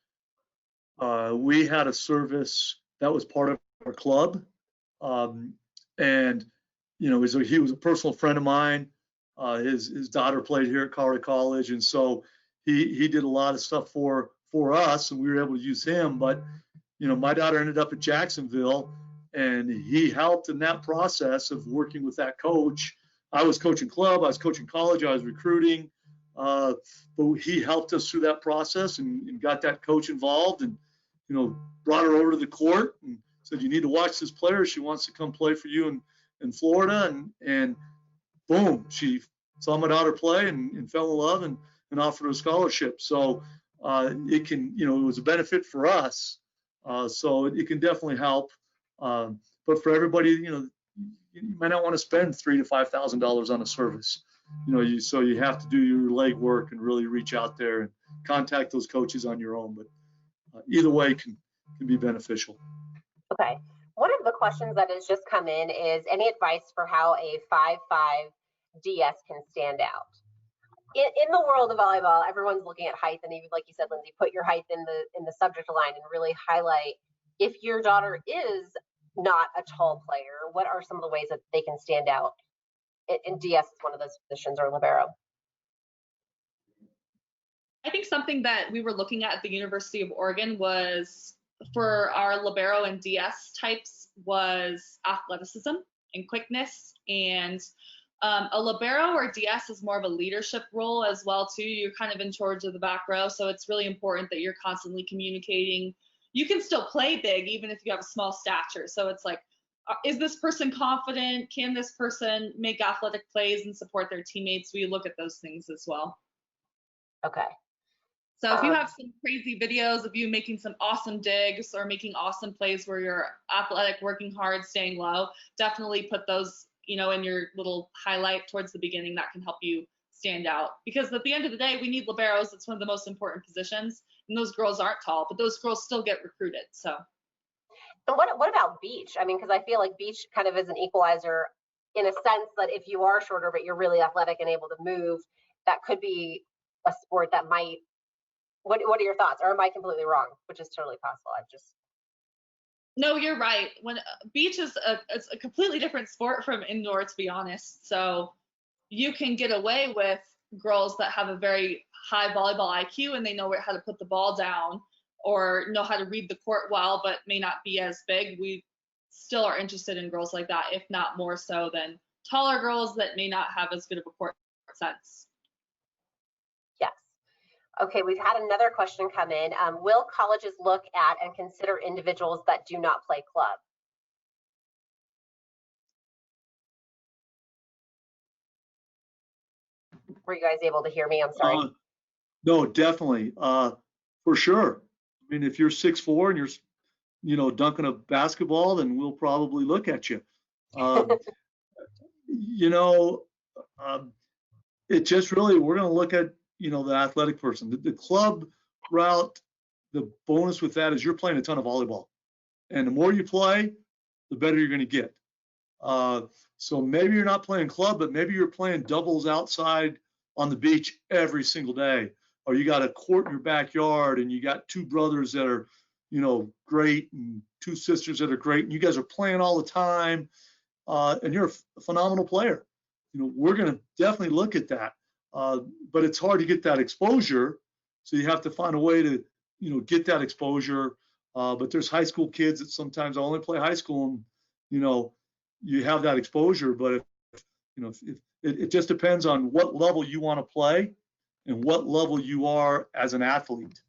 service that was part of our club, and you know, he was a personal friend of mine. His daughter played here at Colorado College, and so he did a lot of stuff for us, and we were able to use him. But you know, my daughter ended up at Jacksonville, and he helped in that process of working with that coach. I was coaching club, I was coaching college, I was recruiting. But he helped us through that process and got that coach involved, and you know, brought her over to the court and said, you need to watch this player. She wants to come play for you in Florida. And boom, she saw my daughter play and fell in love and offered her a scholarship. So it can, you know, it was a benefit for us. So it can definitely help. But for everybody, you know, you might not want to spend $3,000 to $5,000 on a service. You know, so you have to do your legwork and really reach out there and contact those coaches on your own. But either way can be beneficial. Okay. One of the questions that has just come in is any advice for how a 5'5" DS can stand out? In the world of volleyball, everyone's looking at height, and even like you said, Lindsey, put your height in the subject line and really highlight if your daughter is not a tall player, what are some of the ways that they can stand out? In DS is one of those positions, or libero. I think something that we were looking at the University of Oregon was for our libero and DS types was athleticism and quickness. And a libero or DS is more of a leadership role as well too. You're kind of in charge of the back row, so it's really important that you're constantly communicating. You can still play big even if you have a small stature. So it's like, is this person confident? Can this person make athletic plays and support their teammates? We look at those things as well. Okay. So if you have some crazy videos of you making some awesome digs or making awesome plays where you're athletic, working hard, staying low, definitely put those, you know, in your little highlight towards the beginning. That can help you stand out, because at the end of the day, we need liberos. It's one of the most important positions, and those girls aren't tall, but those girls still get recruited. So. And what about beach? I mean, because I feel like beach kind of is an equalizer in a sense that if you are shorter but you're really athletic and able to move, that could be a sport that might. What are your thoughts? Or am I completely wrong? Which is totally possible. No, you're right. When beach is it's a completely different sport from indoor, to be honest. So you can get away with girls that have a very high volleyball IQ and they know how to put the ball down or know how to read the court well, but may not be as big. We still are interested in girls like that, if not more so than taller girls that may not have as good of a court sense. Yes. Okay, we've had another question come in. Will colleges look at and consider individuals that do not play club? Were you guys able to hear me? I'm sorry. No, definitely. For sure. I mean, if you're 6'4" and you're, dunking a basketball, then we'll probably look at you. It just really, we're going to look at, the athletic person. The club route, the bonus with that is you're playing a ton of volleyball. And the more you play, the better you're going to get. So maybe you're not playing club, but maybe you're playing doubles outside on the beach every single day. Or you got a court in your backyard and you got two brothers that are, great, and two sisters that are great, and you guys are playing all the time, and you're a phenomenal player. We're going to definitely look at that. But it's hard to get that exposure. So you have to find a way to, get that exposure. But there's high school kids that sometimes only play high school, and, you have that exposure. But it just depends on what level you want to play and what level you are as an athlete.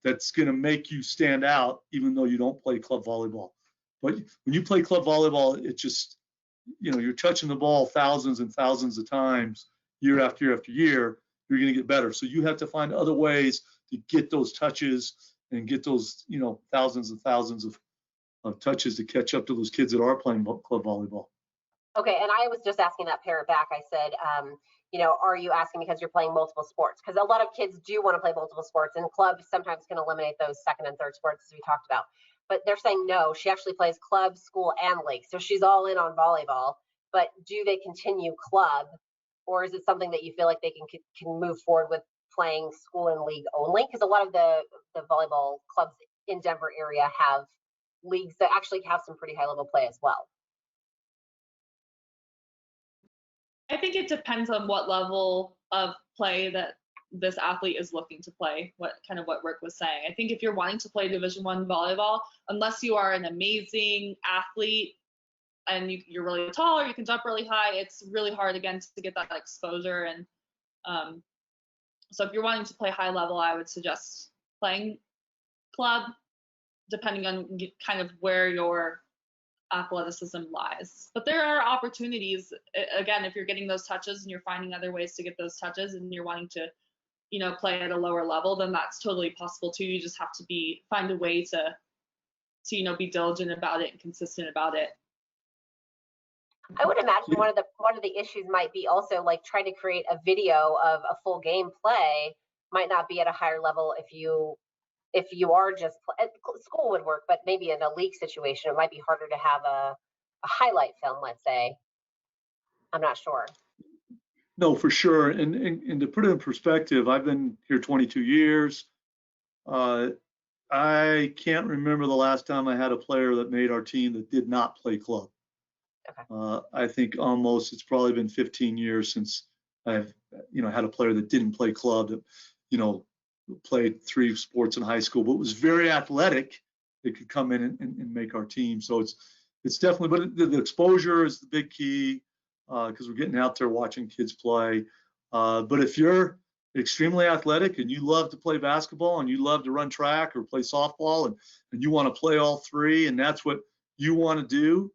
That's going to make you stand out, even though you don't play club volleyball. But when you play club volleyball, it just, you're touching the ball thousands and thousands of times, year after year after year. You're going to get better. So you have to find other ways to get those touches and get those, thousands and thousands of touches to catch up to those kids that are playing club volleyball. Okay, and I was just asking that parent back. I said, are you asking because you're playing multiple sports? Because a lot of kids do want to play multiple sports, and club sometimes can eliminate those second and third sports, as we talked about. But they're saying no, she actually plays club, school, and league. So she's all in on volleyball. But do they continue club, or is it something that you feel like they can move forward with playing school and league only? Because a lot of the volleyball clubs in Denver area have leagues that actually have some pretty high level play as well. I think it depends on what level of play that this athlete is looking to play, what Rick was saying. I think if you're wanting to play Division I volleyball, unless you are an amazing athlete and you're really tall or you can jump really high, it's really hard again to get that exposure. And so if you're wanting to play high level, I would suggest playing club, depending on kind of where your athleticism lies. But there are opportunities, again, if you're getting those touches and you're finding other ways to get those touches and you're wanting to, play at a lower level, then that's totally possible too. You just have to find a way to be diligent about it and consistent about it. I would imagine one of the issues might be also like trying to create a video of a full game play might not be at a higher level if you are just school would work, but maybe in a league situation, it might be harder to have a highlight film, let's say. I'm not sure. No, for sure. And to put it in perspective, I've been here 22 years. I can't remember the last time I had a player that made our team that did not play club. Okay. I think it's probably been 15 years since I've, had a player that didn't play club that, played 3 sports in high school, but was very athletic. They could come in and make our team. So it's definitely, but the exposure is the big key because we're getting out there watching kids play. But if you're extremely athletic and you love to play basketball and you love to run track or play softball and you want to play all 3 and that's what you want to do,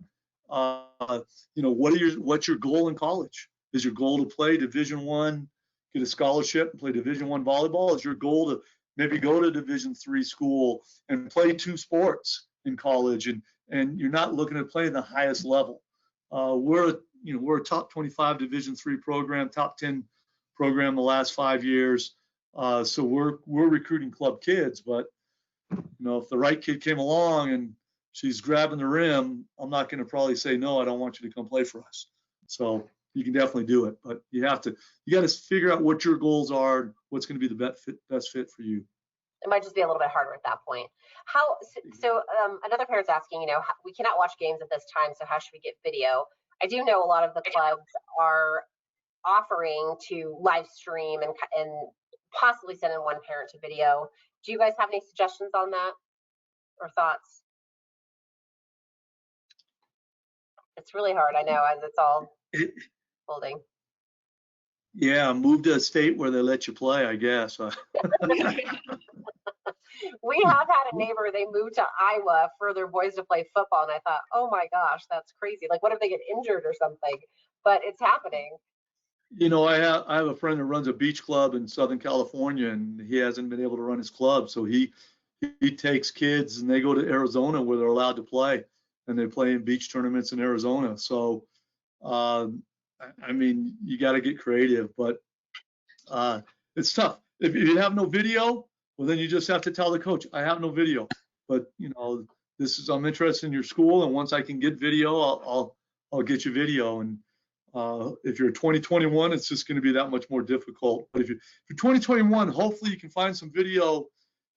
what's your goal in college? Is your goal to play Division I, get a scholarship and play Division I volleyball? Is your goal to maybe go to Division III school and play 2 sports in college and you're not looking at playing the highest level? We're a top 25 Division III program, top 10 program the last 5 years. So we're recruiting club kids, but if the right kid came along and she's grabbing the rim, I'm not going to probably say, no, I don't want you to come play for us. So you can definitely do it, but you got to figure out what your goals are, what's going to be the best fit for you. It might just be a little bit harder at that point. Another parent's asking, we cannot watch games at this time, so how should we get video? I do know a lot of the clubs are offering to live stream and possibly send in one parent to video. Do you guys have any suggestions on that or thoughts? It's really hard, I know, as it's all folding. Yeah, move to a state where they let you play, I guess. We have had a neighbor, they moved to Iowa for their boys to play football, and I thought, oh my gosh, that's crazy. Like, what if they get injured or something? But it's happening. I have a friend that runs a beach club in Southern California, and he hasn't been able to run his club. So he takes kids and they go to Arizona where they're allowed to play, and they play in beach tournaments in Arizona. So, I mean, you got to get creative, but it's tough. If you have no video, well, then you just have to tell the coach, I have no video, but I'm interested in your school, and once I can get video, I'll get you video. And if you're 2021, it's just going to be that much more difficult. But if you're 2021, hopefully you can find some video,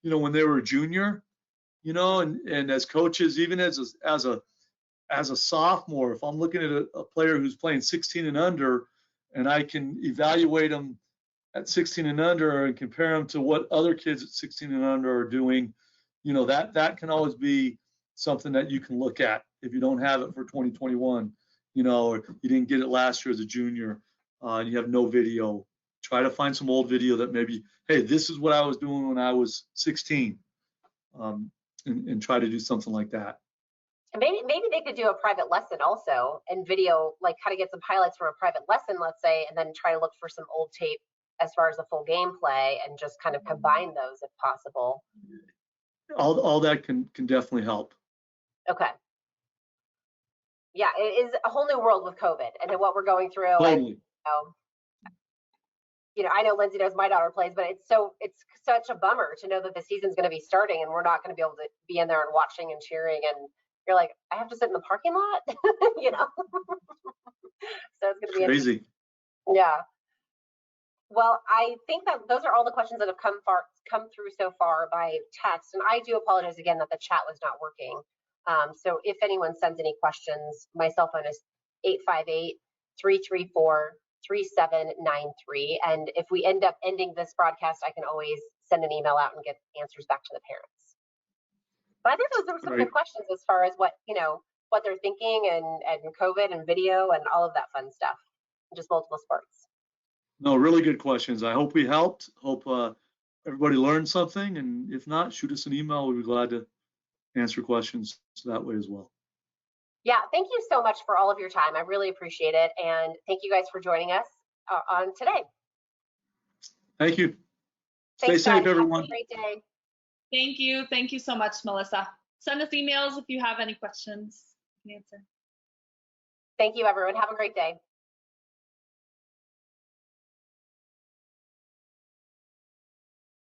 when they were a junior, and as coaches, even as a sophomore, if I'm looking at a player who's playing 16 and under, and I can evaluate them at 16 and under and compare them to what other kids at 16 and under are doing, that can always be something that you can look at if you don't have it for 2021. Or you didn't get it last year as a junior, and you have no video. Try to find some old video that maybe, hey, this is what I was doing when I was 16, and try to do something like that. Maybe they could do a private lesson also and video, like how to get some highlights from a private lesson, let's say, and then try to look for some old tape as far as the full gameplay and just kind of combine those if possible. All that can definitely help. Okay. Yeah, it is a whole new world with COVID and what we're going through. Totally. And, I know Lindsey knows my daughter plays, but it's such a bummer to know that the season's going to be starting and we're not going to be able to be in there and watching and cheering. And you're like, I have to sit in the parking lot, So it's going to be crazy. Yeah. Well, I think that those are all the questions that have come through so far by text. And I do apologize again that the chat was not working. So if anyone sends any questions, my cell phone is 858-334-3793. And if we end up ending this broadcast, I can always send an email out and get answers back to the parents. But I think those are some good questions as far as what they're thinking and COVID and video and all of that fun stuff, just multiple sports. No, really good questions. I hope we helped. Hope everybody learned something. And if not, shoot us an email. We'd be glad to answer questions that way as well. Yeah, thank you so much for all of your time. I really appreciate it. And thank you guys for joining us on today. Thank you. Thanks, Stay safe, guys. everyone. Have a great day. Thank you. Thank you so much, Melissa. Send us emails if you have any questions. We can answer. Thank you, everyone. Have a great day.